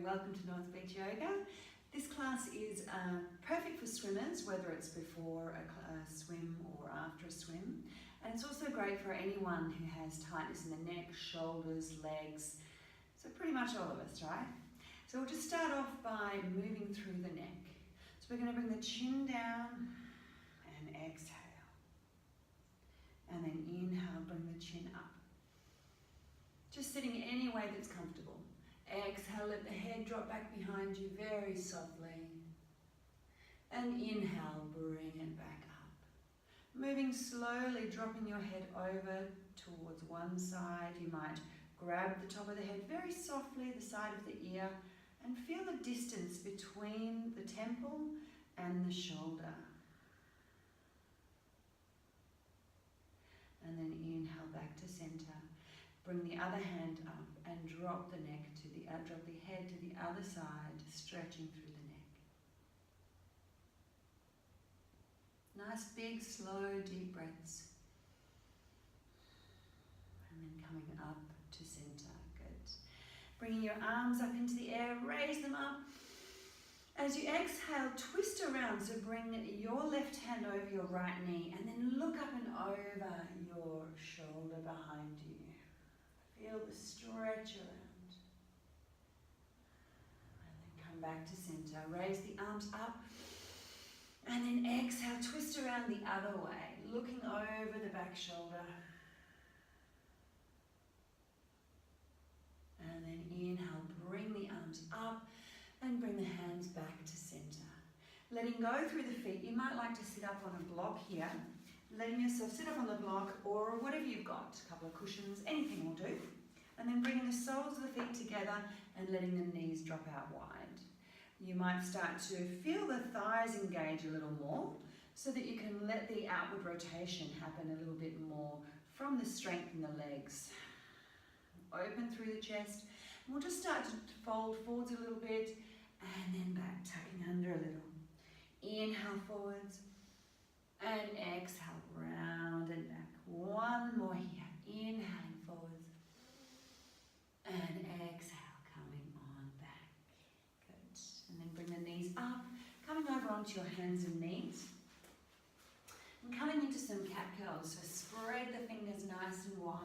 welcome to North Beach Yoga. This class is perfect for swimmers, whether it's before a swim or after a swim. And it's also great for anyone who has tightness in the neck, shoulders, legs. So pretty much all of us, right? So we'll just start off by moving through the neck. So we're going to bring the chin down and exhale. And then inhale, bring the chin up. Just sitting any way that's comfortable. Exhale, let the head drop back behind you very softly. And inhale, bring it back up. Moving slowly, dropping your head over towards one side. You might grab the top of the head very softly, the side of the ear, and feel the distance between the temple and the shoulder. And then inhale back to center. Bring the other hand up and drop the neck to drop the head to the other side, stretching through the neck. Nice, big, slow, deep breaths. And then coming up to center. Good. Bringing your arms up into the air, raise them up. As you exhale, twist around, so bring your left hand over your right knee and then look up and over your shoulder behind you. Feel the stretch around. And then come back to center. Raise the arms up. And then exhale, twist around the other way, looking over the back shoulder. And then inhale, bring the arms up and bring the hands back to center. Letting go through the feet. You might like to sit up on a block here. Letting yourself sit up on the block or whatever you've got, a couple of cushions, anything will do. And then bringing the soles of the feet together and letting the knees drop out wide. You might start to feel the thighs engage a little more so that you can let the outward rotation happen a little bit more from the strength in the legs. Open through the chest. And we'll just start to fold forwards a little bit and then back, tucking under a little. Inhale forwards. And exhale, round and back. One more here. Inhaling forwards. And exhale, coming on back. Good. And then bring the knees up. Coming over onto your hands and knees. And coming into some cat curls. So spread the fingers nice and wide.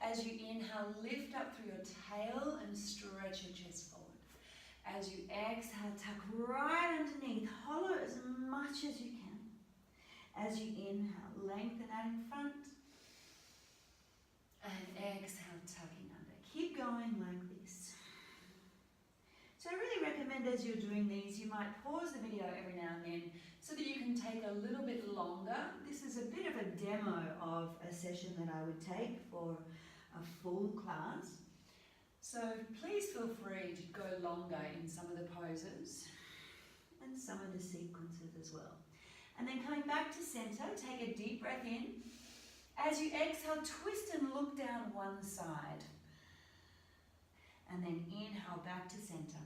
As you inhale, lift up through your tail and stretch your chest forward. As you exhale, tuck right underneath. Hollow as much as you can. As you inhale, lengthen out in front. And exhale, tucking under. Keep going like this. So I really recommend as you're doing these, you might pause the video every now and then so that you can take a little bit longer. This is a bit of a demo of a session that I would take for a full class. So please feel free to go longer in some of the poses and some of the sequences as well. And then coming back to center, take a deep breath in. As you exhale, twist and look down one side. And then inhale back to center.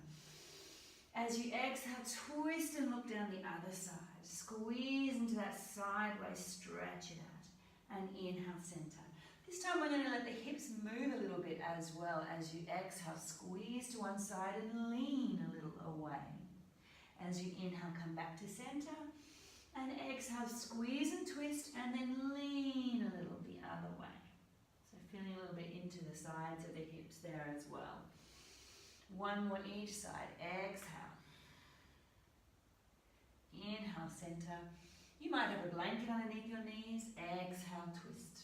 As you exhale, twist and look down the other side. Squeeze into that sideways, stretch it out. And inhale, center. This time we're going to let the hips move a little bit as well. As you exhale, squeeze to one side and lean a little away. As you inhale, come back to center. And exhale, squeeze and twist, and then lean a little the other way. So feeling a little bit into the sides of the hips there as well. One more each side. Exhale. Inhale, center. You might have a blanket underneath your knees. Exhale, twist.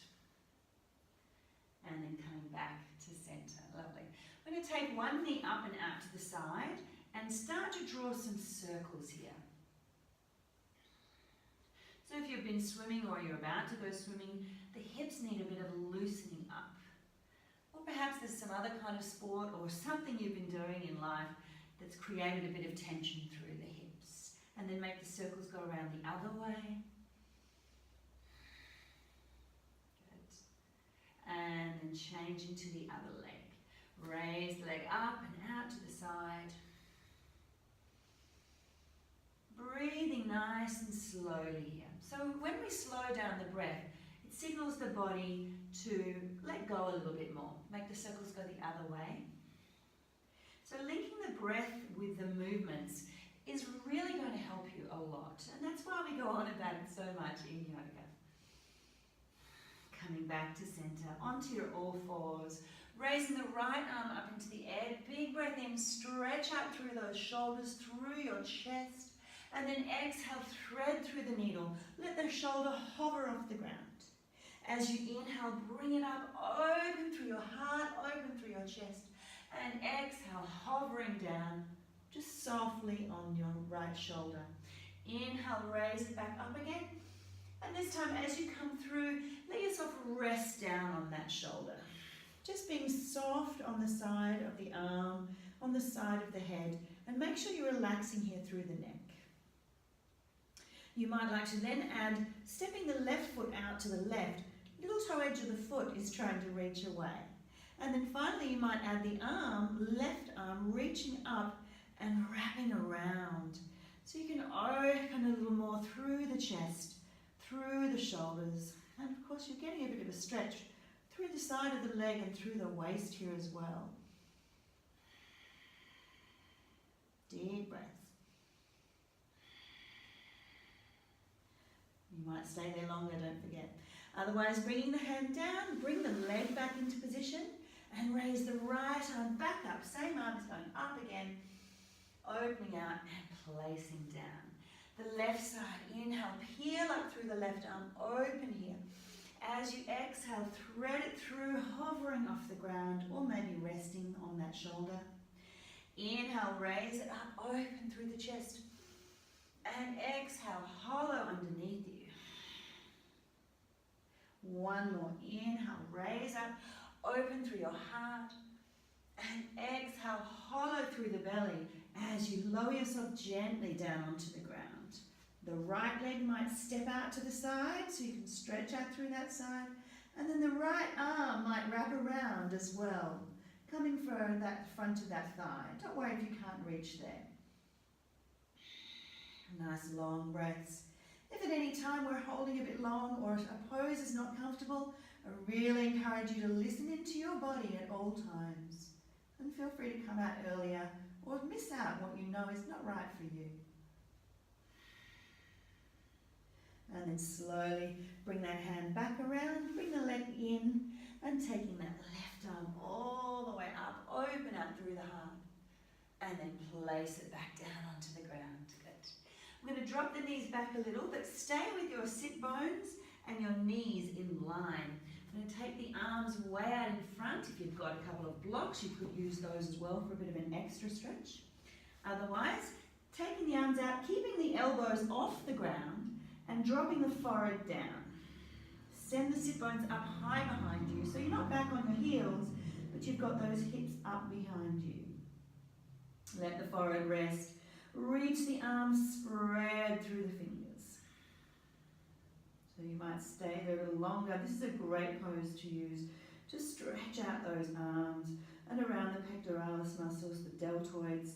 And then coming back to center. Lovely. We're going to take one knee up and out to the side and start to draw some circles here. So if you've been swimming or you're about to go swimming, the hips need a bit of loosening up. Or perhaps there's some other kind of sport or something you've been doing in life that's created a bit of tension through the hips. And then make the circles go around the other way. Good. And then change into the other leg. Raise the leg up and out to the side. Breathing nice and slowly here. So when we slow down the breath, it signals the body to let go a little bit more. Make the circles go the other way. So linking the breath with the movements is really going to help you a lot. And that's why we go on about it so much in yoga. Coming back to center, onto your all fours. Raising the right arm up into the air. Big breath in, stretch out through those shoulders, through your chest. And then exhale, thread through the needle. Let the shoulder hover off the ground. As you inhale, bring it up, open through your heart, open through your chest. And exhale, hovering down, just softly on your right shoulder. Inhale, raise it back up again. And this time, as you come through, let yourself rest down on that shoulder. Just being soft on the side of the arm, on the side of the head, and make sure you're relaxing here through the neck. You might like to then add, stepping the left foot out to the left, little toe edge of the foot is trying to reach away. And then finally you might add the arm, left arm, reaching up and wrapping around. So you can open a little more through the chest, through the shoulders, and of course you're getting a bit of a stretch through the side of the leg and through the waist here as well. Deep breaths. You might stay there longer, don't forget. Otherwise, bringing the hand down, bring the leg back into position and raise the right arm back up. Same arm is going up again, opening out and placing down. The left side, inhale, peel up through the left arm, open here. As you exhale, thread it through, hovering off the ground or maybe resting on that shoulder. Inhale, raise it up, open through the chest. And exhale, hollow underneath you. One more, inhale, raise up, open through your heart. And exhale, hollow through the belly as you lower yourself gently down onto the ground. The right leg might step out to the side so you can stretch out through that side. And then the right arm might wrap around as well, coming for that front of that thigh. Don't worry if you can't reach there. Nice long breaths. If at any time we're holding a bit long or a pose is not comfortable, I really encourage you to listen into your body at all times. And feel free to come out earlier or miss out what you know is not right for you. And then slowly bring that hand back around, bring the leg in, and taking that left arm all the way up, open out through the heart, and then place it back down onto the ground. Good. I'm going to drop the knees back a little, but stay with your sit bones and your knees in line. I'm going to take the arms way out in front. If you've got a couple of blocks, you could use those as well for a bit of an extra stretch. Otherwise, taking the arms out, keeping the elbows off the ground, and dropping the forehead down. Send the sit bones up high behind you, so you're not back on your heels, but you've got those hips up behind you. Let the forehead rest. Reach the arms, spread through the fingers. So you might stay there a little longer. This is a great pose to use to stretch out those arms and around the pectoralis muscles, the deltoids,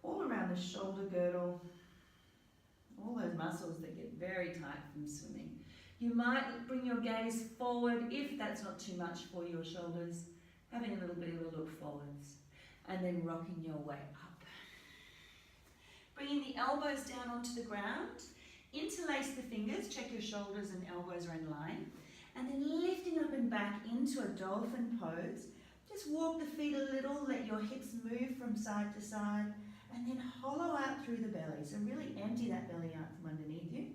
all around the shoulder girdle, all those muscles that get very tight from swimming. You might bring your gaze forward if that's not too much for your shoulders, having a little bit of a look forwards, and then rocking your way up. Bringing the elbows down onto the ground, interlace the fingers, check your shoulders and elbows are in line, and then lifting up and back into a dolphin pose. Just walk the feet a little, let your hips move from side to side, and then hollow out through the belly. So really empty that belly out from underneath you.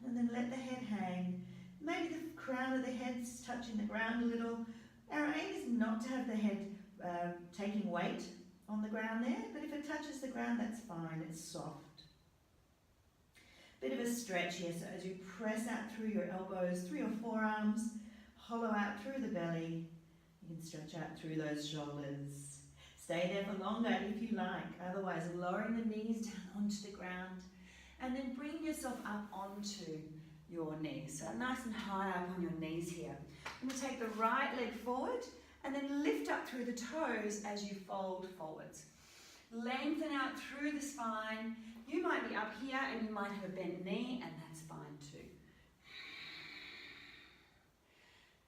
And then let the head hang. Maybe the crown of the head's touching the ground a little. Our aim is not to have the head taking weight on the ground there, but if it touches the ground, that's fine, it's soft. Bit of a stretch here, so as you press out through your elbows, through your forearms, hollow out through the belly, you can stretch out through those shoulders. Stay there for longer if you like, otherwise lowering the knees down onto the ground and then bring yourself up onto your knees. So nice and high up on your knees here. I'm going to take the right leg forward and then lift up through the toes as you fold forwards. Lengthen out through the spine. You might be up here and you might have a bent knee, and that's fine too.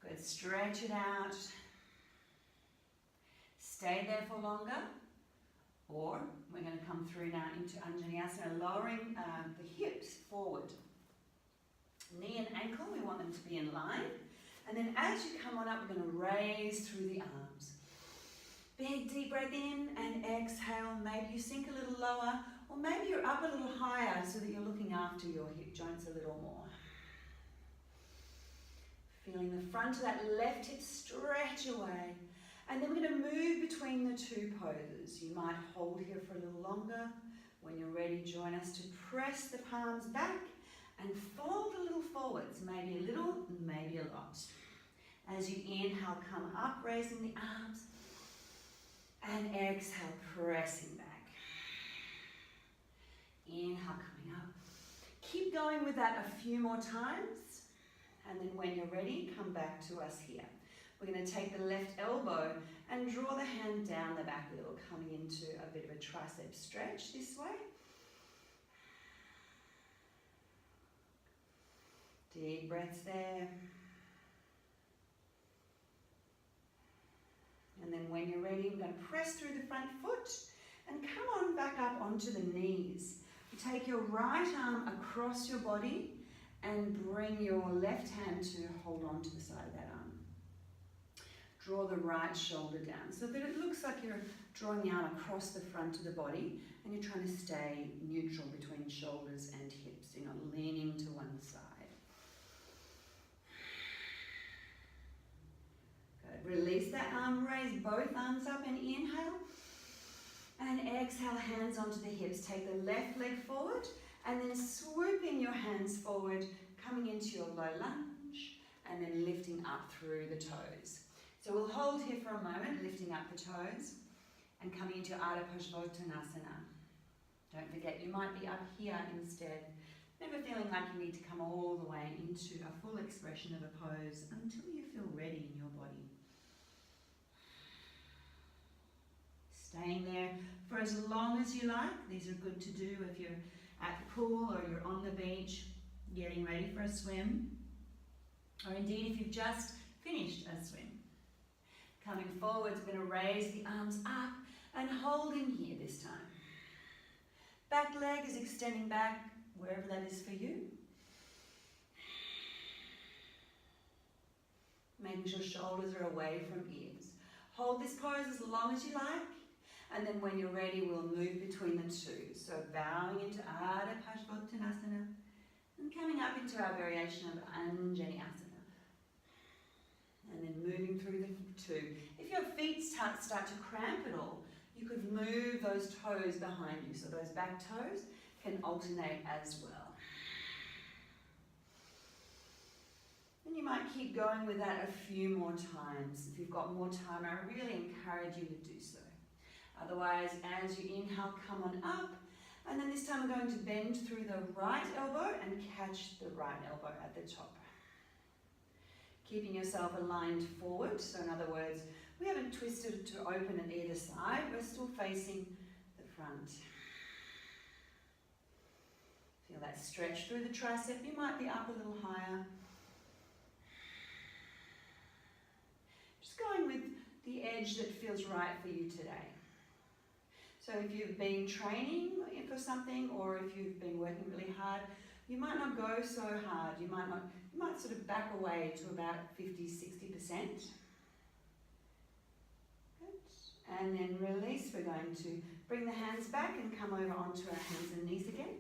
Good, stretch it out. Stay there for longer, or we're going to come through now into Anjaneyasana, lowering the hips forward. Knee and ankle, we want them to be in line. And then as you come on up, we're going to raise through the arms. Big deep breath in and exhale. Maybe you sink a little lower, or maybe you're up a little higher so that you're looking after your hip joints a little more. Feeling the front of that left hip stretch away. And then we're going to move between the two poses. You might hold here for a little longer. When you're ready, join us to press the palms back and fold a little forwards, maybe a little, maybe a lot. As you inhale, come up, raising the arms, and exhale, pressing back. Inhale, coming up. Keep going with that a few more times, and then when you're ready, come back to us here. We're going to take the left elbow and draw the hand down the back a little, coming into a bit of a tricep stretch this way. Deep breaths there. And then when you're ready, we're going to press through the front foot and come on back up onto the knees. You take your right arm across your body and bring your left hand to hold on to the side of that arm. Draw the right shoulder down so that it looks like you're drawing the arm across the front of the body and you're trying to stay neutral between shoulders and hips. You're not leaning to one side. Release that arm, raise both arms up and inhale. And exhale, hands onto the hips. Take the left leg forward and then swooping your hands forward, coming into your low lunge and then lifting up through the toes. So we'll hold here for a moment, lifting up the toes and coming into advisable. Don't forget, you might be up here instead. Never feeling like you need to come all the way into a full expression of a pose until you feel ready in your body. Staying there for as long as you like. These are good to do if you're at the pool or you're on the beach getting ready for a swim. Or indeed if you've just finished a swim. Coming forwards, we're going to raise the arms up and holding here this time. Back leg is extending back wherever that is for you. Making sure shoulders are away from ears. Hold this pose as long as you like. And then when you're ready, we'll move between the two. So bowing into Ardha Paschimottanasana and coming up into our variation of Anjaneyasana. And then moving through the two. If your feet start to cramp at all, you could move those toes behind you. So those back toes can alternate as well. And you might keep going with that a few more times. If you've got more time, I really encourage you to do so. Otherwise, as you inhale, come on up. And then this time we're going to bend through the right elbow and catch the right elbow at the top. Keeping yourself aligned forward. So in other words, we haven't twisted to open on either side. We're still facing the front. Feel that stretch through the tricep. You might be up a little higher. Just going with the edge that feels right for you today. So if you've been training for something or if you've been working really hard, you might not go so hard. You might sort of back away to about 50-60%. Good. And then release. We're going to bring the hands back and come over onto our hands and knees again.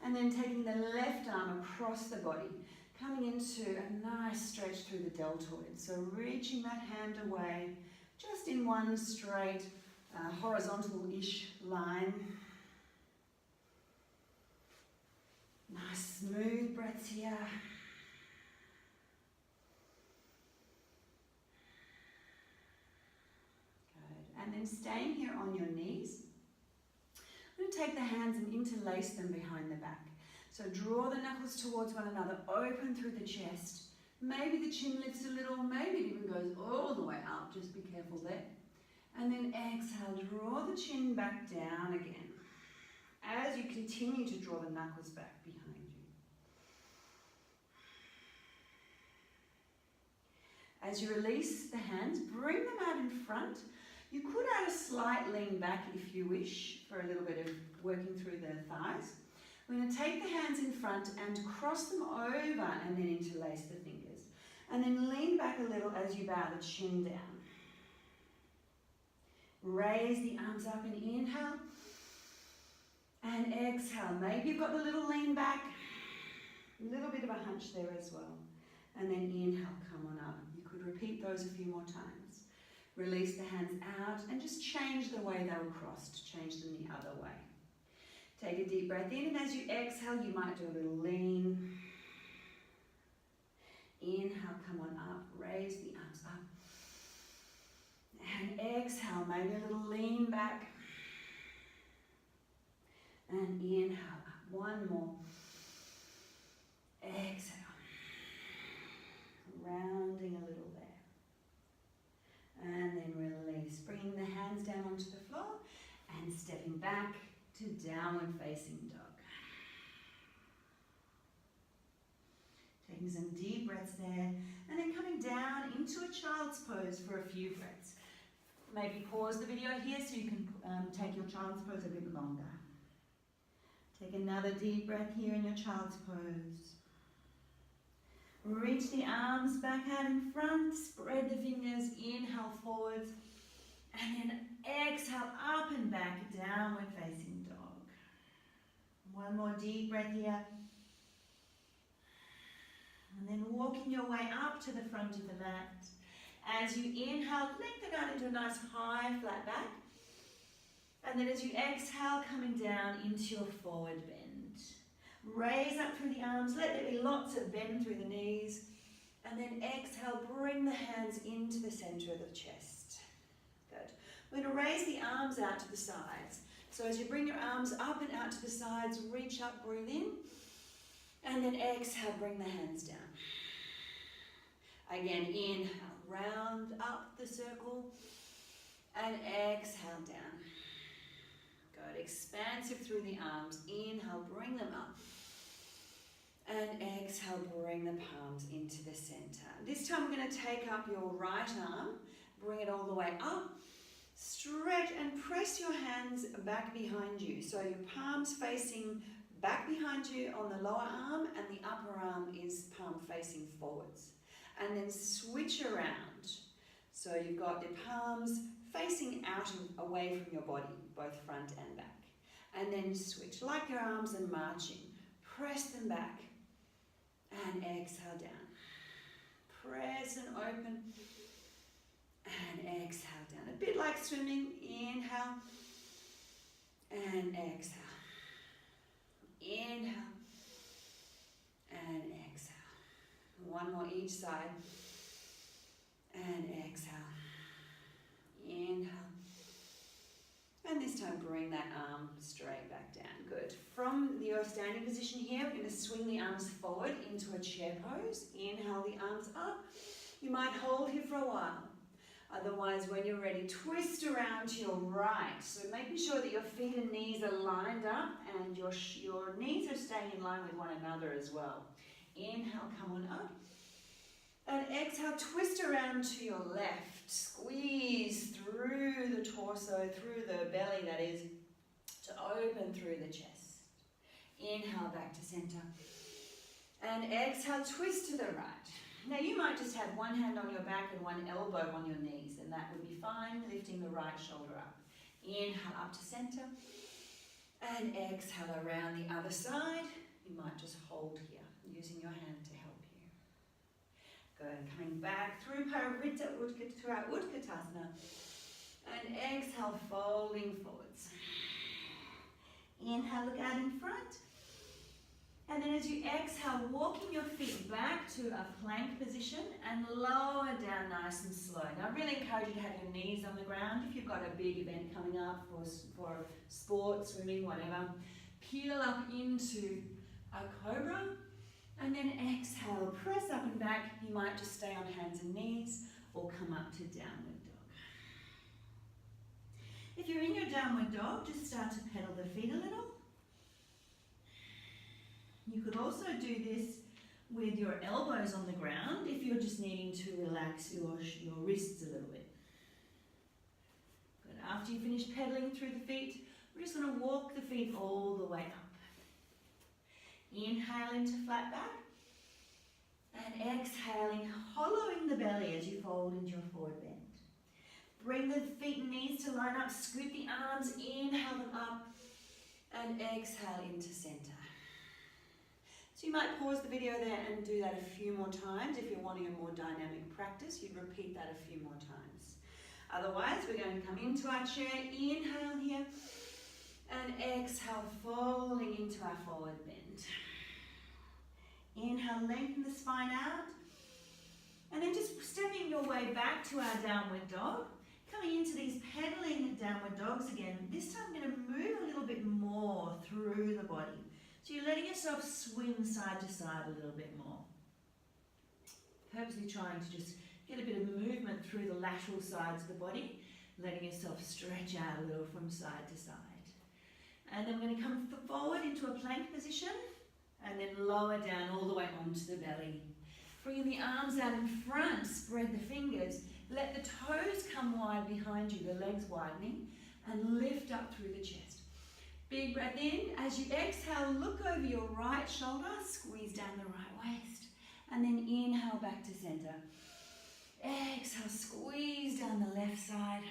And then taking the left arm across the body, coming into a nice stretch through the deltoid. So reaching that hand away just in one straight horizontal-ish line. Nice smooth breaths here. Good. And then staying here on your knees, I'm going to take the hands and interlace them behind the back. So draw the knuckles towards one another, open through the chest. Maybe the chin lifts a little, maybe it even goes all the way up, just be careful there. And then exhale, draw the chin back down again. As you continue to draw the knuckles back behind you. As you release the hands, bring them out in front. You could add a slight lean back if you wish for a little bit of working through the thighs. We're going to take the hands in front and cross them over and then interlace the fingers. And then lean back a little as you bow the chin down. Raise the arms up and inhale. And exhale. Maybe you've got the little lean back. A little bit of a hunch there as well. And then inhale, come on up. You could repeat those a few more times. Release the hands out and just change the way they were crossed. Change them the other way. Take a deep breath in, and as you exhale, you might do a little lean. Inhale, come on up. Raise the arms up. And exhale, maybe a little lean back. And inhale up. One more. Exhale. Rounding a little there. And then release. Bringing the hands down onto the floor and stepping back to downward facing dog. Taking some deep breaths there. And then coming down into a child's pose for a few breaths. Maybe pause the video here so you can take your child's pose a bit longer. Take another deep breath here in your child's pose. Reach the arms back out in front, spread the fingers, inhale forwards, and then exhale up and back, downward facing dog. One more deep breath here. And then walking your way up to the front of the mat. As you inhale, lengthen out into a nice high flat back. And then as you exhale, coming down into your forward bend. Raise up through the arms, let there be lots of bend through the knees. And then exhale, bring the hands into the center of the chest. Good. We're going to raise the arms out to the sides. So as you bring your arms up and out to the sides, reach up, breathe in. And then exhale, bring the hands down. Again, inhale, round up the circle. And exhale down. Good. Expansive through the arms. Inhale, bring them up. And exhale, bring the palms into the center. This time we're going to take up your right arm, bring it all the way up, stretch and press your hands back behind you. So your palms facing back behind you on the lower arm and the upper arm is palm facing forwards. And then switch around. So you've got your palms facing out and away from your body, both front and back. And then switch, like your arms are marching. Press them back. And exhale down. Press and open. And exhale down. A bit like swimming. Inhale. And exhale. Inhale. And exhale. One more each side. And exhale. Inhale. And this time bring that arm straight back down. Good. From your standing position here, we're going to swing the arms forward into a chair pose. Inhale the arms up. You might hold here for a while. Otherwise, when you're ready, twist around to your right. So making sure that your feet and knees are lined up and your knees are staying in line with one another as well. Inhale, come on up. And exhale, twist around to your left. Squeeze through the torso, through the belly, that is, to open through the chest. Inhale back to center. And exhale, twist to the right. Now you might just have one hand on your back and one elbow on your knees, and that would be fine, lifting the right shoulder up. Inhale up to center. And exhale around the other side. You might just hold here, using your hand to help you. Good. Coming back through Utkatasana. And exhale, folding forwards. Inhale, look out in front. And then as you exhale, walking your feet back to a plank position and lower down nice and slow. Now I really encourage you to have your knees on the ground. If you've got a big event coming up for sport, swimming, whatever, peel up into a cobra. And then exhale, press up and back. You might just stay on hands and knees or come up to downward dog. If you're in your downward dog, just start to pedal the feet a little. You could also do this with your elbows on the ground if you're just needing to relax your wrists a little bit. after you finish pedaling through the feet, we're just going to walk the feet all the way up. Inhale into flat back. And exhaling, hollowing the belly as you fold into your forward bend. Bring the feet and knees to line up, scoot the arms, inhale them up, and exhale into center. So you might pause the video there and do that a few more times. If you're wanting a more dynamic practice, you'd repeat that a few more times. Otherwise, we're going to come into our chair, inhale here, and exhale, folding into our forward bend. Inhale, lengthen the spine out, and then just stepping your way back to our downward dog. Coming into these pedaling downward dogs again. This time I'm going to move a little bit more through the body. So you're letting yourself swing side to side a little bit more. Purposely trying to just get a bit of movement through the lateral sides of the body, letting yourself stretch out a little from side to side. And then we're going to come forward into a plank position, and then lower down all the way onto the belly. Bringing the arms out in front, spread the fingers. Let the toes come wide behind you, the legs widening, and lift up through the chest. Big breath in. As you exhale, look over your right shoulder, squeeze down the right waist, and then inhale back to center. Exhale, squeeze down the left side,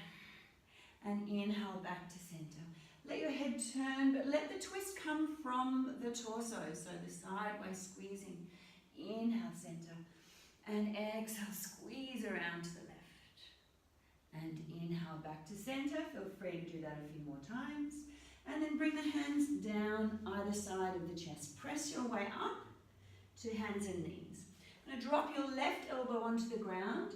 and inhale back to center. Let your head turn, but let the twist come from the torso, so the sideways squeezing. Inhale, center, and exhale, squeeze around to the left. And inhale back to center. Feel free to do that a few more times. And then bring the hands down either side of the chest. Press your way up to hands and knees. Now drop your left elbow onto the ground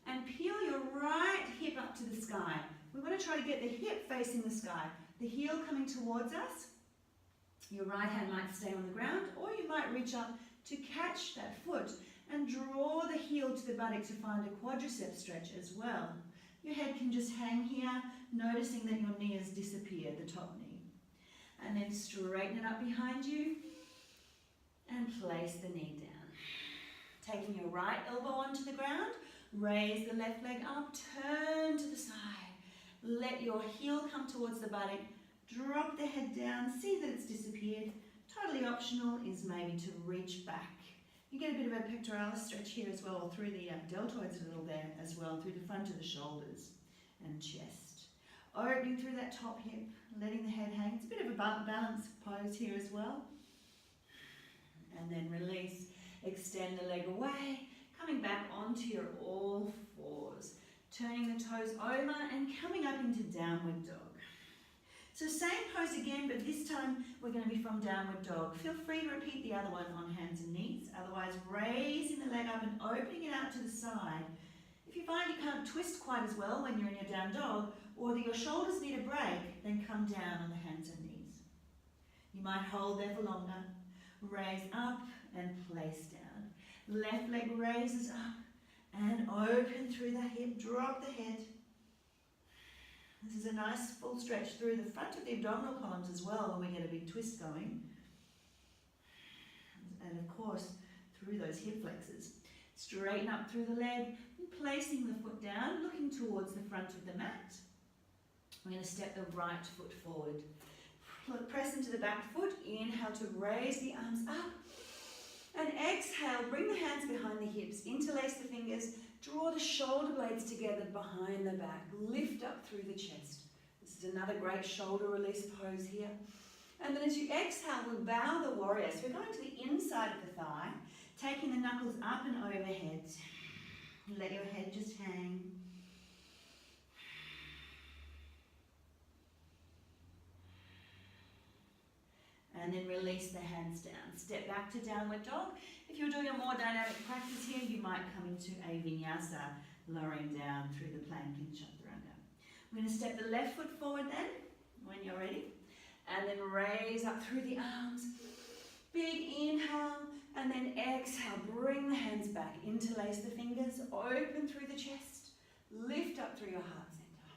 and peel your right hip up to the sky. We want to try to get the hip facing the sky, the heel coming towards us. Your right hand might stay on the ground, or you might reach up to catch that foot and draw the heel to the buttock to find a quadricep stretch as well. Your head can just hang here, noticing that your knee has disappeared, the top knee. And then straighten it up behind you and place the knee down. Taking your right elbow onto the ground, raise the left leg up, turn to the side. Let your heel come towards the buttock, drop the head down, see that it's disappeared. Totally optional is maybe to reach back. You get a bit of a pectoralis stretch here as well, through the deltoids a little there as well, through the front of the shoulders and chest. Opening through that top hip, letting the head hang. It's a bit of a balance pose here as well. And then release, extend the leg away, coming back onto your all fours. Turning the toes over and coming up into downward dog. So same pose again, but this time we're going to be from downward dog. Feel free to repeat the other one on hands and knees. Otherwise, raising the leg up and opening it out to the side. If you find you can't twist quite as well when you're in your down dog, or that your shoulders need a break, then come down on the hands and knees. You might hold there for longer. Raise up and place down. Left leg raises up and open through the hip. Drop the head. This is a nice full stretch through the front of the abdominal columns as well when we get a big twist going. And of course, through those hip flexors. Straighten up through the leg, and placing the foot down, looking towards the front of the mat. We're going to step the right foot forward. Press into the back foot. Inhale to raise the arms up. And exhale, bring the hands behind the hips. Interlace the fingers. Draw the shoulder blades together behind the back. Lift up through the chest. This is another great shoulder release pose here. And then as you exhale, we'll bow the warrior. So we're going to the inside of the thigh, taking the knuckles up and overhead. Let your head just hang. And then release the hands down. Step back to downward dog. If you're doing a more dynamic practice here, you might come into a vinyasa, lowering down through the plank and chaturanga. We're going to step the left foot forward then, when you're ready. And then raise up through the arms. Big inhale, and then exhale. Bring the hands back. Interlace the fingers. Open through the chest. Lift up through your heart center.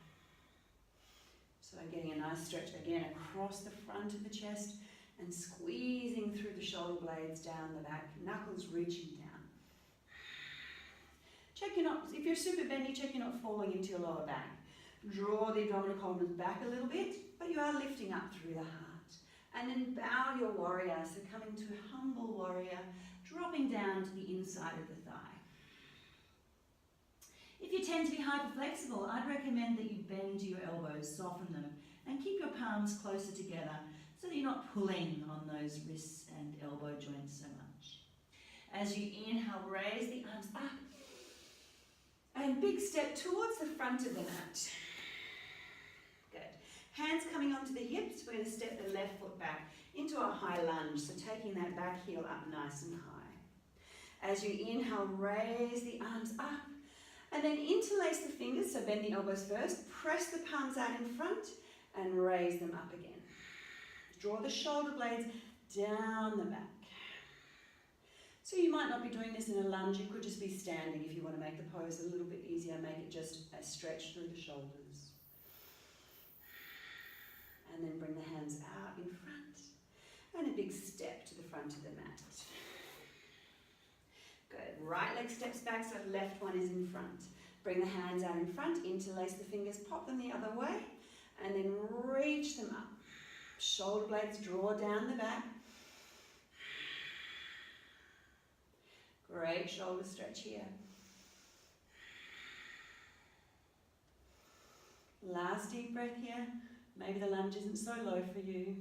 So getting a nice stretch again across the front of the chest. And squeezing through the shoulder blades down the back, knuckles reaching down. Check you're not, if you're super bendy, check you're not falling into your lower back. Draw the abdominal column back a little bit, but you are lifting up through the heart. And then bow your warrior, so coming to humble warrior, dropping down to the inside of the thigh. If you tend to be hyperflexible, I'd recommend that you bend your elbows, soften them, and keep your palms closer together so that you're not pulling on those wrists and elbow joints so much. As you inhale, raise the arms up, and big step towards the front of the mat. Good. Hands coming onto the hips, we're going to step the left foot back into a high lunge, so taking that back heel up nice and high. As you inhale, raise the arms up, and then interlace the fingers, so bend the elbows first, press the palms out in front, and raise them up again. Draw the shoulder blades down the back. So you might not be doing this in a lunge, you could just be standing if you want to make the pose a little bit easier, make it just a stretch through the shoulders. And then bring the hands out in front, and a big step to the front of the mat. Good, right leg steps back, so left one is in front. Bring the hands out in front, interlace the fingers, pop them the other way, and then reach them up. Shoulder blades draw down the back. Great shoulder stretch here. Last deep breath here. Maybe the lunge isn't so low for you.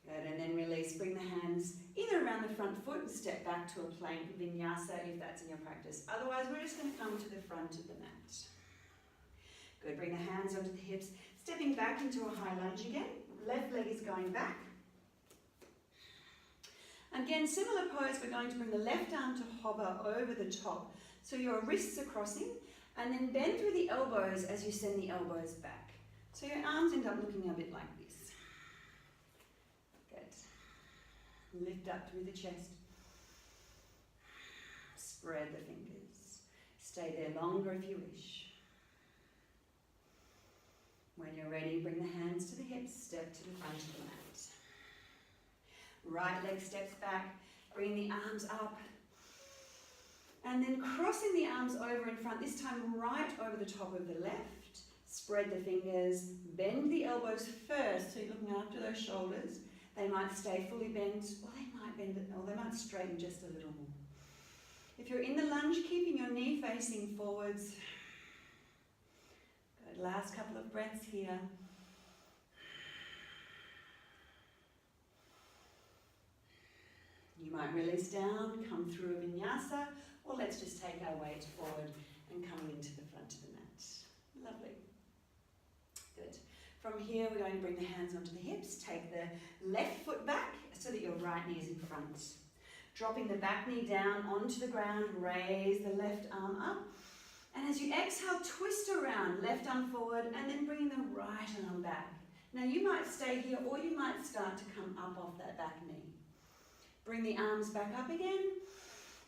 Good, and then release. Bring the hands either around the front foot and step back to a plank vinyasa if that's in your practice. Otherwise, we're just going to come to the front of the mat. Good, bring the hands onto the hips. Stepping back into a high lunge again. Left leg is going back. Again, similar pose, we're going to bring the left arm to hover over the top. So your wrists are crossing, and then bend through the elbows as you send the elbows back. So your arms end up looking a bit like this. Good. Lift up through the chest. Spread the fingers. Stay there longer if you wish. When you're ready, bring the hands to the hips, step to the front of the mat. Right leg steps back, bring the arms up, and then crossing the arms over in front, this time right over the top of the left. Spread the fingers, bend the elbows first, so you're looking after those shoulders. They might stay fully bent, or they might bend it, or they might straighten just a little more. If you're in the lunge, keeping your knee facing forwards. Good, last couple of breaths here. You might release down, come through a vinyasa, or let's just take our weight forward and coming into the front of the mat. Lovely. Good. From here, we're going to bring the hands onto the hips. Take the left foot back so that your right knee is in front. Dropping the back knee down onto the ground, raise the left arm up. And as you exhale, twist around, left arm forward, and then bring the right arm back. Now you might stay here, or you might start to come up off that back knee. Bring the arms back up again.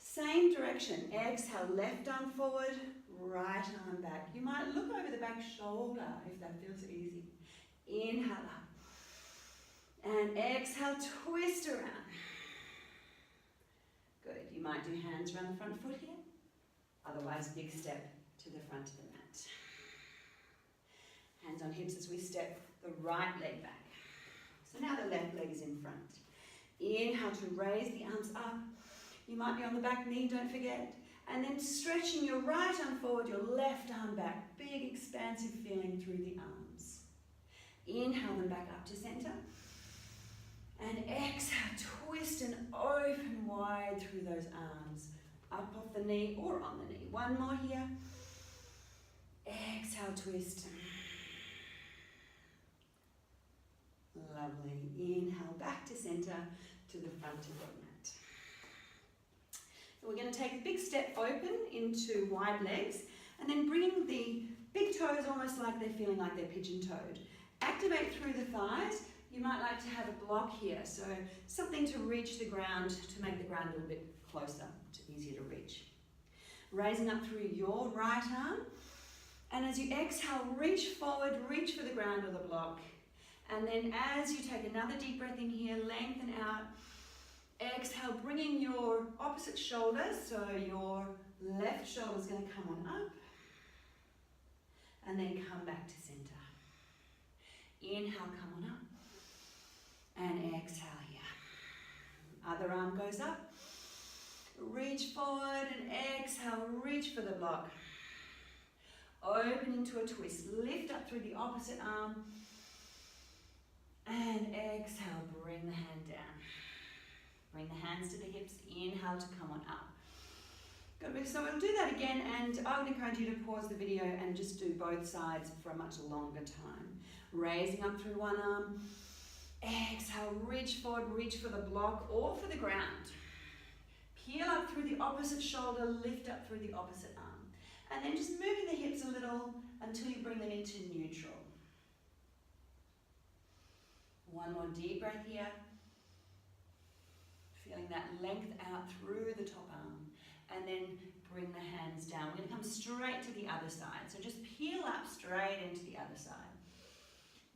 Same direction. Exhale, left arm forward, right arm back. You might look over the back shoulder if that feels easy. Inhale up. And exhale, twist around. Good. You might do hands around the front foot here. Otherwise, big step to the front of the mat. Hands on hips as we step the right leg back. So now the left leg is in front. Inhale to raise the arms up. You might be on the back knee, don't forget. And then stretching your right arm forward, your left arm back. Big expansive feeling through the arms. Inhale them back up to center. And exhale, twist and open wide through those arms. Up off the knee or on the knee. One more here. Exhale, twist. Lovely. Inhale back to center, to the front of the mat. So we're going to take a big step open into wide legs, and then bringing the big toes almost like they're feeling like they're pigeon-toed. Activate through the thighs. You might like to have a block here, so something to reach the ground, to make the ground a little bit closer, easier to reach. Raising up through your right arm, and as you exhale, reach forward, reach for the ground or the block. And then as you take another deep breath in here, lengthen out. Exhale, bringing your opposite shoulder, so your left shoulder is going to come on up. and then come back to center. Inhale, come on up, and exhale here. Other arm goes up, reach forward and exhale, reach for the block. Open into a twist, lift up through the opposite arm, and exhale, bring the hand down. Bring the hands to the hips, inhale to come on up. Good, so we'll do that again, and I would encourage you to pause the video and just do both sides for a much longer time. Raising up through one arm, exhale, reach forward, reach for the block or for the ground. Peel up through the opposite shoulder, lift up through the opposite arm. And then just moving the hips a little until you bring them into neutral. One more deep breath here. Feeling that length out through the top arm. And then bring the hands down. We're going to come straight to the other side. So just peel up straight into the other side.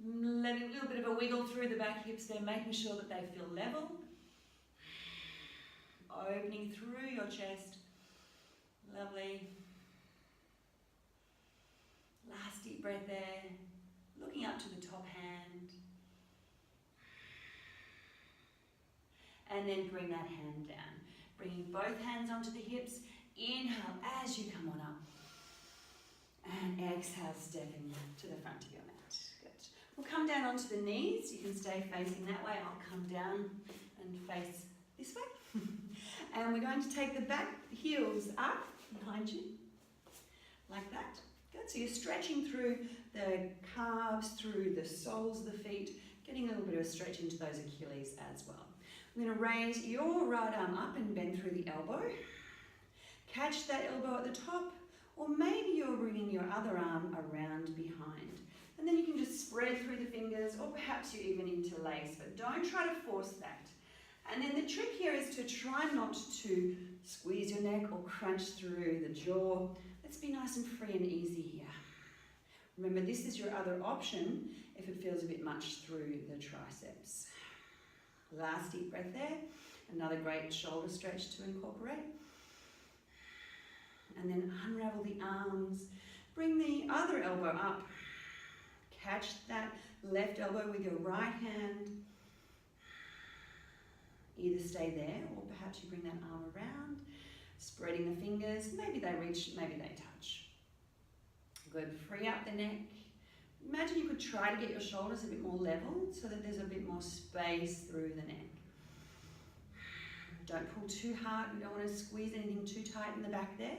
Letting a little bit of a wiggle through the back hips there, making sure that they feel level. Opening through your chest. Lovely. Last deep breath there. Looking up to the top hand. And then bring that hand down. Bringing both hands onto the hips. Inhale as you come on up. And exhale, stepping to the front of your mat. Good. We'll come down onto the knees. You can stay facing that way. I'll come down and face this way. And we're going to take the back heels up behind you. Like that. Good. So you're stretching through the calves, through the soles of the feet, getting a little bit of a stretch into those Achilles as well. We're going to raise your right arm up and bend through the elbow. Catch that elbow at the top, or maybe you're bringing your other arm around behind. And then you can just spread through the fingers, or perhaps you even interlace, but don't try to force that. And then the trick here is to try not to squeeze your neck or crunch through the jaw. Let's be nice and free and easy here. Remember, this is your other option if it feels a bit much through the triceps. Last deep breath there. Another great shoulder stretch to incorporate. And then unravel the arms. Bring the other elbow up. Catch that left elbow with your right hand. Either stay there or perhaps you bring that arm around. Spreading the fingers. Maybe they reach, maybe they touch. Good. Free up the neck. Imagine you could try to get your shoulders a bit more level so that there's a bit more space through the neck. Don't pull too hard. You don't want to squeeze anything too tight in the back there.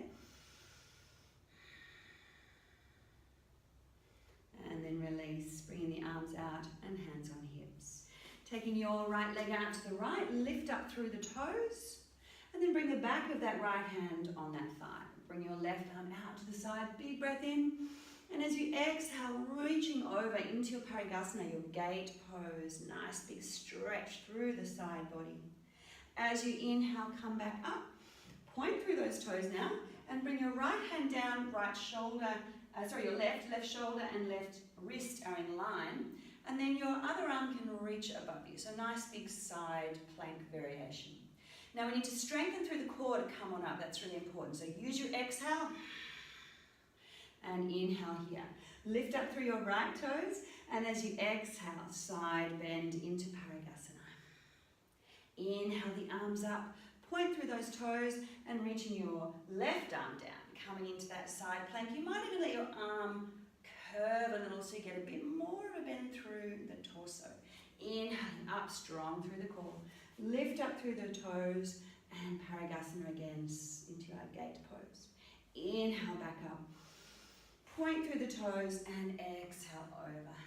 And then release, bringing the arms out and hands on hips. Taking your right leg out to the right, lift up through the toes, and then bring the back of that right hand on that thigh. Bring your left arm out to the side, big breath in. And as you exhale, reaching over into your Parigasana, your gate pose, nice big stretch through the side body. As you inhale, come back up, point through those toes now, and bring your right hand down, your left shoulder and left wrist are in line, and then your other arm can reach above you. So nice big side plank variation. Now we need to strengthen through the core to come on up, that's really important. So use your exhale, and inhale here. Lift up through your right toes, and as you exhale, side bend into Parigasana. Inhale the arms up, point through those toes, and reaching your left arm down, coming into that side plank. You might even let your arm curve a little so you get a bit more of a bend through the torso. Inhaling up strong through the core. Lift up through the toes, and Parigasana again into our gate pose. Inhale back up. Point through the toes and exhale over.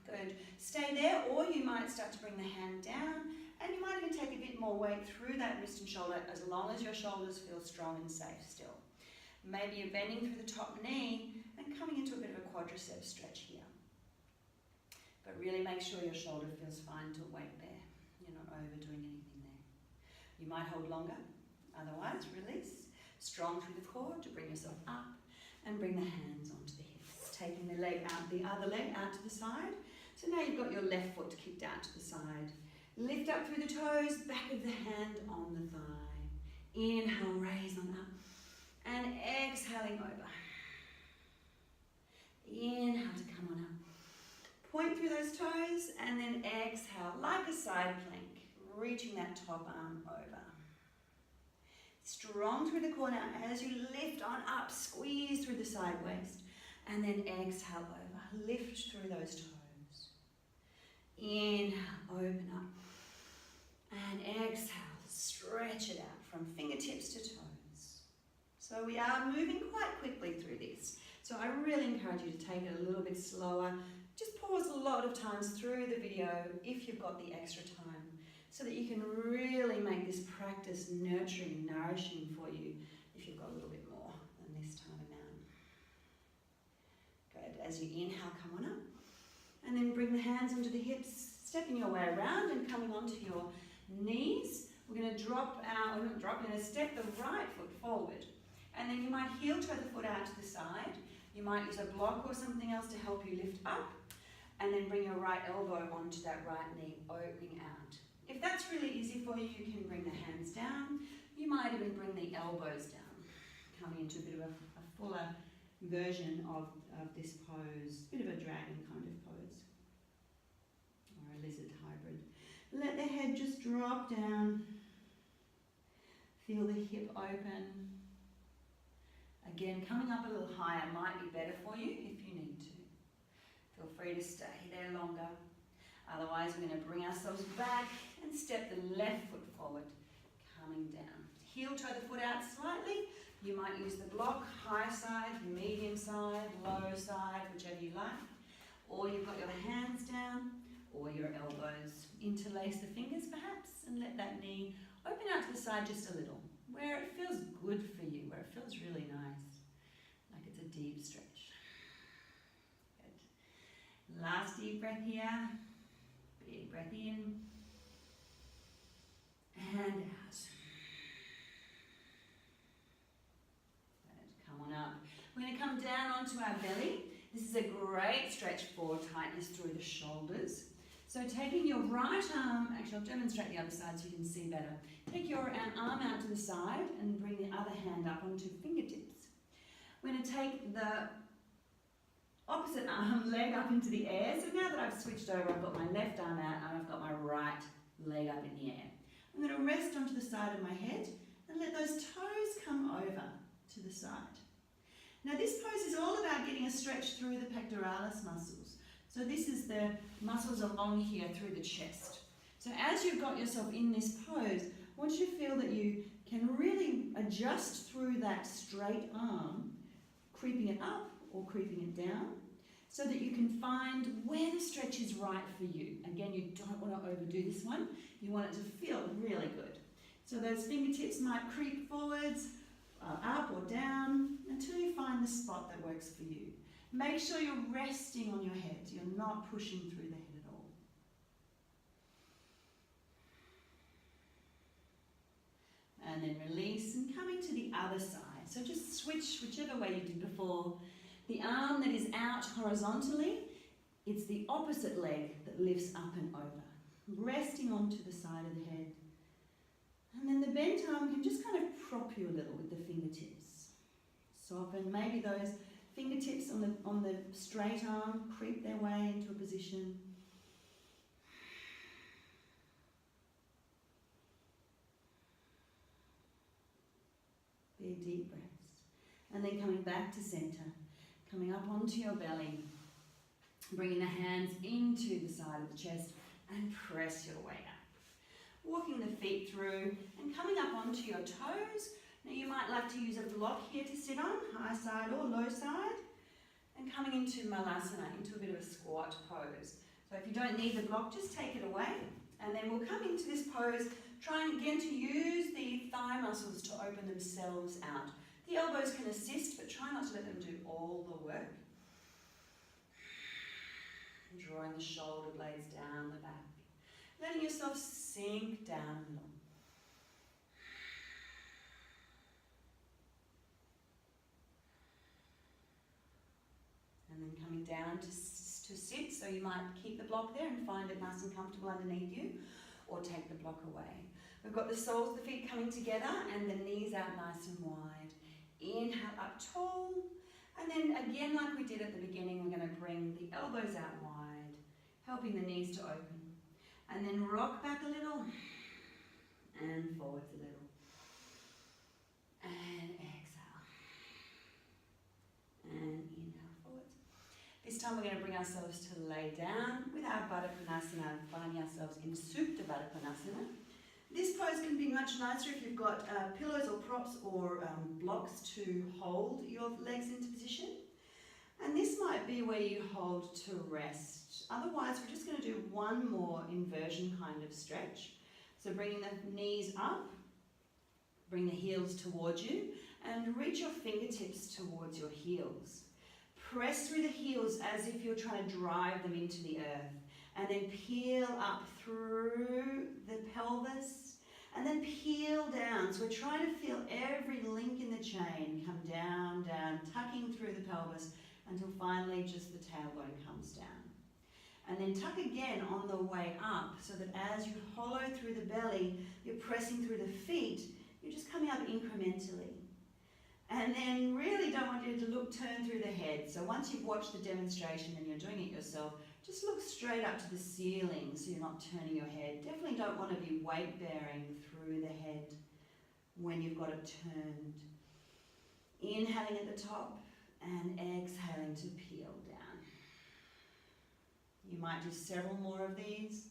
Good. Stay there, or you might start to bring the hand down, and you might even take a bit more weight through that wrist and shoulder as long as your shoulders feel strong and safe still. Maybe you're bending through the top knee and coming into a bit of a quadricep stretch here. But really make sure your shoulder feels fine to weight there. You're not overdoing anything there. You might hold longer, otherwise release. Strong through the core to bring yourself up. And bring the hands onto the hips, taking the leg out, the other leg out to the side. So now you've got your left foot kicked out to the side. Lift up through the toes, back of the hand on the thigh. Inhale, raise on up. And exhaling over. point through those toes, and then exhale like a side plank, reaching that top arm over. Strong through the core now as you lift on up, squeeze through the side waist, and then exhale over, lift through those toes. Inhale, open up, and exhale, stretch it out from fingertips to toes. So we are moving quite quickly through this. So I really encourage you to take it a little bit slower. Just pause a lot of times through the video if you've got the extra time, so that you can really make this practice nurturing, nourishing for you if you've got a little bit more than this time amount. Good. As you inhale, come on up. And then bring the hands onto the hips, stepping your way around and coming onto your knees. We're going to we're going to step the right foot forward. And then you might heel toe the foot out to the side. You might use a block or something else to help you lift up. And then bring your right elbow onto that right knee, opening out. If that's really easy for you, you can bring the hands down. You might even bring the elbows down, coming into a bit of a fuller version of this pose, a bit of a dragon kind of pose, or a lizard hybrid. Let the head just drop down. Feel the hip open. Again, coming up a little higher might be better for you if you need to. Feel free to stay there longer. Otherwise, we're going to bring ourselves back and step the left foot forward, coming down. Heel toe the foot out slightly. You might use the block, high side, medium side, low side, whichever you like. Or you've got your hands down, or your elbows. Interlace the fingers perhaps, and let that knee open out to the side just a little, where it feels good for you, where it feels really nice, like it's a deep stretch. Good. Last deep breath here. Big breath in and out. Good. Come on up. We're going to come down onto our belly. This is a great stretch for tightness through the shoulders. So taking your right arm, actually I'll demonstrate the other side so you can see better. Take your arm out to the side and bring the other hand up onto fingertips. We're going to take the opposite arm, leg up into the air. So now that I've switched over, I've got my left arm out and I've got my right leg up in the air. I'm going to rest onto the side of my head and let those toes come over to the side. Now this pose is all about getting a stretch through the pectoralis muscles. So this is the muscles along here through the chest. So as you've got yourself in this pose, I want you to feel that you can really adjust through that straight arm, creeping it up or creeping it down, so that you can find where the stretch is right for you. Again, you don't want to overdo this one. You want it to feel really good. So those fingertips might creep forwards, up or down, until you find the spot that works for you. Make sure you're resting on your head. You're not pushing through the head at all. And then release and coming to the other side. So just switch whichever way you did before. The arm that is out horizontally, it's the opposite leg that lifts up and over, resting onto the side of the head. And then the bent arm can just kind of prop you a little with the fingertips. Soften, maybe those fingertips on the straight arm creep their way into a position. Big deep breaths. And then coming back to center. Coming up onto your belly, bringing the hands into the side of the chest and press your way up. Walking the feet through and coming up onto your toes. Now you might like to use a block here to sit on, high side or low side. And coming into malasana, into a bit of a squat pose. So if you don't need the block, just take it away. And then we'll come into this pose, trying again to use the thigh muscles to open themselves out. The elbows can assist, but try not to let them do all the work. Drawing the shoulder blades down the back. Letting yourself sink down a little. And then coming down to sit, so you might keep the block there and find it nice and comfortable underneath you, or take the block away. We've got the soles of the feet coming together and the knees out nice and wide. Inhale up tall, and then again like we did at the beginning, we're going to bring the elbows out wide helping the knees to open. And then rock back a little and forwards a little. And exhale. And inhale forwards. This time we're going to bring ourselves to lay down with our Baddha Konasana, finding ourselves in Supta Baddha Konasana. This pose can be much nicer if you've got pillows or props or blocks to hold your legs into position. And this might be where you hold to rest. Otherwise, we're just going to do one more inversion kind of stretch. So bringing the knees up, bring the heels towards you, and reach your fingertips towards your heels. Press through the heels as if you're trying to drive them into the earth. And then peel up through the pelvis, and then peel down. So we're trying to feel every link in the chain come down, down, tucking through the pelvis until finally just the tailbone comes down. And then tuck again on the way up, so that as you hollow through the belly, you're pressing through the feet, you're just coming up incrementally. And then really don't want you to turn through the head. So once you've watched the demonstration and you're doing it yourself, just look straight up to the ceiling so you're not turning your head. Definitely don't want to be weight bearing through the head when you've got it turned. Inhaling at the top and exhaling to peel down. You might do several more of these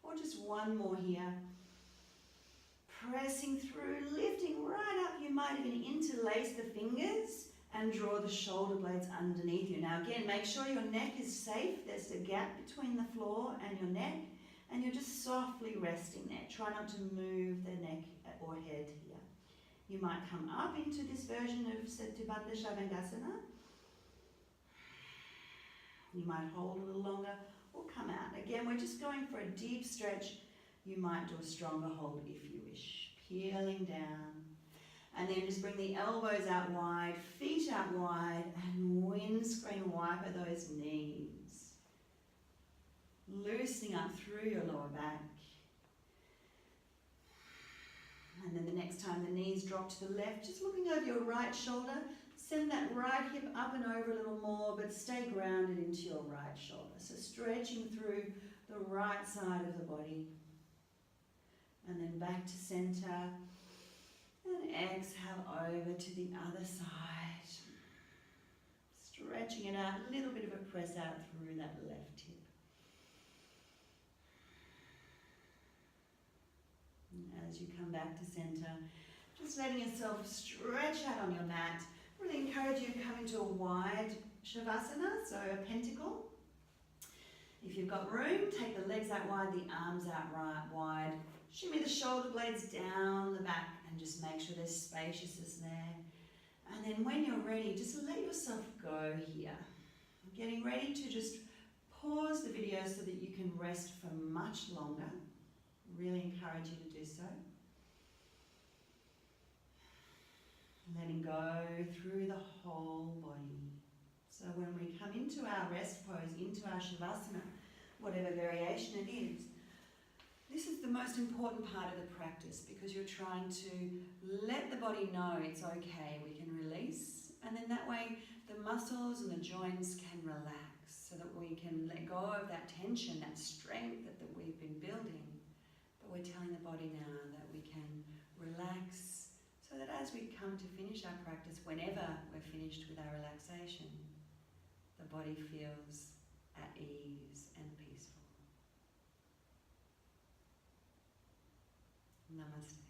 or just one more here. Pressing through, lifting right up. You might even interlace the fingers and draw the shoulder blades underneath you. Now again, make sure your neck is safe. There's a gap between the floor and your neck, and you're just softly resting there. Try not to move the neck or head here. You might come up into this version of Settubandha Shavasana. You might hold a little longer or come out. Again, we're just going for a deep stretch. You might do a stronger hold if you wish. Peeling down. And then just bring the elbows out wide, feet out wide, and windscreen wiper those knees. Loosening up through your lower back. And then the next time the knees drop to the left, just looking over your right shoulder, send that right hip up and over a little more, but stay grounded into your right shoulder. So stretching through the right side of the body. And then back to center. And exhale over to the other side. Stretching it out, a little bit of a press out through that left hip. And as you come back to center, just letting yourself stretch out on your mat. Really encourage you to come into a wide Shavasana, so a pentacle. If you've got room, take the legs out wide, the arms out right wide. Shimmy the shoulder blades down the back and just make sure there's spaciousness there. And then when you're ready, just let yourself go here. Getting ready to just pause the video so that you can rest for much longer. Really encourage you to do so. Letting go through the whole body. So when we come into our rest pose, into our Shavasana, whatever variation it is, this is the most important part of the practice, because you're trying to let the body know it's okay, we can release, and then that way the muscles and the joints can relax so that we can let go of that tension, that strength that we've been building. But we're telling the body now that we can relax so that as we come to finish our practice, whenever we're finished with our relaxation, the body feels at ease and peaceful. Namaste.